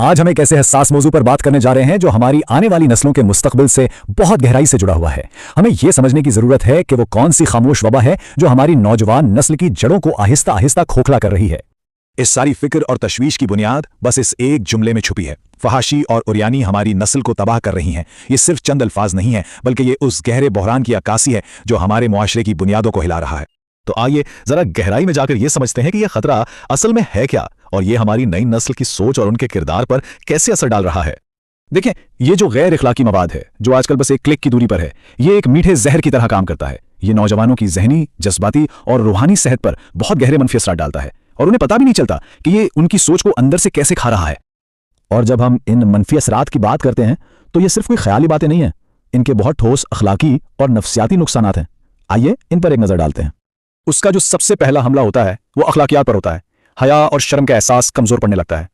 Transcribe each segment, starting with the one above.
آج ہم ایک ایسے حساس موضوع پر بات کرنے جا رہے ہیں جو ہماری آنے والی نسلوں کے مستقبل سے بہت گہرائی سے جڑا ہوا ہے۔ ہمیں یہ سمجھنے کی ضرورت ہے کہ وہ کون سی خاموش وبا ہے جو ہماری نوجوان نسل کی جڑوں کو آہستہ آہستہ کھوکھلا کر رہی ہے۔ اس ساری فکر اور تشویش کی بنیاد بس اس ایک جملے میں چھپی ہے۔ فحاشی اور عریانی ہماری نسل کو تباہ کر رہی ہیں۔ یہ صرف چند الفاظ نہیں ہیں، بلکہ یہ اس گہرے بحران کی عکاسی ہے جو ہمارے معاشرے کی بنیادوں کو ہلا رہا ہے۔ تو آئیے ذرا گہرائی میں جا کر یہ سمجھتے ہیں کہ یہ خطرہ اصل میں ہے کیا، اور یہ ہماری نئی نسل کی سوچ اور ان کے کردار پر کیسے اثر ڈال رہا ہے۔ دیکھیں، یہ جو غیر اخلاقی مواد ہے جو آج کل بس ایک کلک کی دوری پر ہے، یہ ایک میٹھے زہر کی طرح کام کرتا ہے۔ یہ نوجوانوں کی ذہنی، جذباتی اور روحانی صحت پر بہت گہرے منفی اثرات ڈالتا ہے، اور انہیں پتہ بھی نہیں چلتا کہ یہ ان کی سوچ کو اندر سے کیسے کھا رہا ہے۔ اور جب ہم ان منفی اثرات کی بات کرتے ہیں تو یہ صرف کوئی خیالی باتیں نہیں ہیں، ان کے بہت ٹھوس اخلاقی اور نفسیاتی نقصانات ہیں۔ آئیے ان پر ایک نظر ڈالتے ہیں۔ اس کا جو سب سے پہلا حملہ ہوتا ہے وہ اخلاقیات پر ہوتا ہے۔ حیا اور شرم کا احساس کمزور پڑنے لگتا ہے۔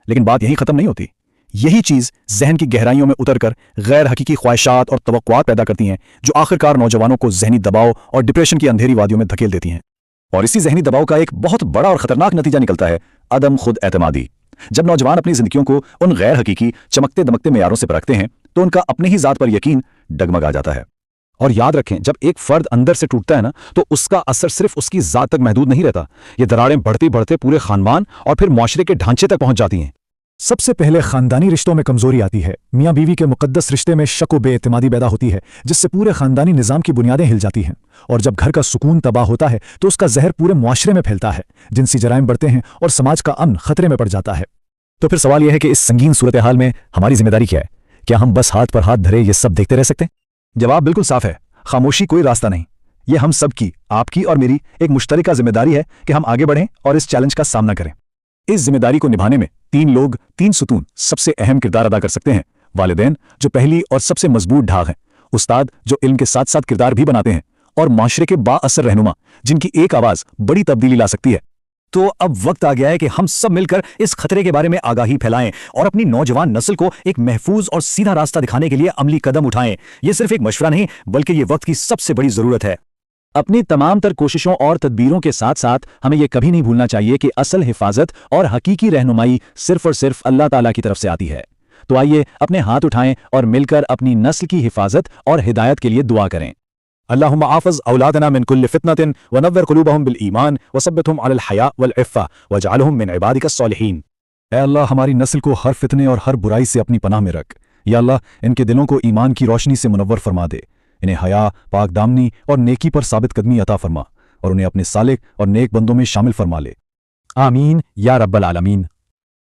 لیکن بات یہیں ختم نہیں ہوتی۔ یہی چیز ذہن کی گہرائیوں میں اتر کر غیر حقیقی خواہشات اور توقعات پیدا کرتی ہیں جو آخرکار نوجوانوں کو ذہنی دباؤ اور ڈپریشن کی اندھیری وادیوں میں دھکیل دیتی ہیں۔ اور اسی ذہنی دباؤ کا ایک بہت بڑا اور خطرناک نتیجہ نکلتا ہے عدم خود اعتمادی۔ جب نوجوان اپنی زندگیوں کو ان غیر حقیقی چمکتے دمکتے معیاروں سے پرکھتے ہیں تو ان کا اپنے ہی ذات پر یقین ڈگمگا جاتا ہے۔ اور یاد رکھیں، جب ایک فرد اندر سے ٹوٹتا ہے نا، تو اس کا اثر صرف اس کی ذات تک محدود نہیں رہتا۔ یہ دراڑیں بڑھتے بڑھتے پورے خاندان اور پھر معاشرے کے ڈھانچے تک پہنچ جاتی ہیں۔ سب سے پہلے خاندانی رشتوں میں کمزوری آتی ہے۔ میاں بیوی کے مقدس رشتے میں شک و بے اعتمادی پیدا ہوتی ہے، جس سے پورے خاندانی نظام کی بنیادیں ہل جاتی ہیں۔ اور جب گھر کا سکون تباہ ہوتا ہے تو اس کا زہر پورے معاشرے میں پھیلتا ہے، جنسی جرائم بڑھتے ہیں اور سماج کا امن خطرے میں پڑ جاتا ہے۔ تو پھر سوال یہ ہے کہ اس سنگین صورتحال میں ہماری ذمہ داری کیا ہے؟ کیا ہم بس ہاتھ پر ہاتھ دھرے یہ سب دیکھتے رہ سکتے ہیں؟ جواب بالکل صاف ہے، خاموشی کوئی راستہ نہیں۔ یہ ہم سب کی، آپ کی اور میری ایک مشترکہ ذمہ داری ہے کہ ہم آگے بڑھیں اور اس چیلنج کا سامنا کریں۔ اس ذمہ داری کو نبھانے میں تین ستون سب سے اہم کردار ادا کر سکتے ہیں۔ والدین، جو پہلی اور سب سے مضبوط ڈھال ہیں، استاد، جو علم کے ساتھ ساتھ کردار بھی بناتے ہیں، اور معاشرے کے با اثر رہنما، جن کی ایک آواز بڑی تبدیلی لا سکتی ہے۔ تو اب وقت آ گیا ہے کہ ہم سب مل کر اس خطرے کے بارے میں آگاہی پھیلائیں اور اپنی نوجوان نسل کو ایک محفوظ اور سیدھا راستہ دکھانے کے لیے عملی قدم اٹھائیں۔ یہ صرف ایک مشورہ نہیں، بلکہ یہ وقت کی سب سے بڑی ضرورت ہے۔ اپنی تمام تر کوششوں اور تدبیروں کے ساتھ ساتھ ہمیں یہ کبھی نہیں بھولنا چاہیے کہ اصل حفاظت اور حقیقی رہنمائی صرف اور صرف اللہ تعالیٰ کی طرف سے آتی ہے۔ تو آئیے اپنے ہاتھ اٹھائیں اور مل کر اپنی نسل کی حفاظت اور ہدایت کے لیے دعا کریں۔ اللہم احفظ اولادنا من کل فتنۃ ونور قلوبہم بالایمان وثبتہم علی الحیاء والعفہ واجعلہم من عبادک الصالحین۔ اے اللہ، ہماری نسل کو ہر فتنے اور ہر برائی سے اپنی پناہ میں رکھ۔ یا اللہ، ان کے دلوں کو ایمان کی روشنی سے منور فرما دے، انہیں حیا، پاک دامنی اور نیکی پر ثابت قدمی عطا فرما، اور انہیں اپنے صالح اور نیک بندوں میں شامل فرما لے۔ آمین یا رب العالمین۔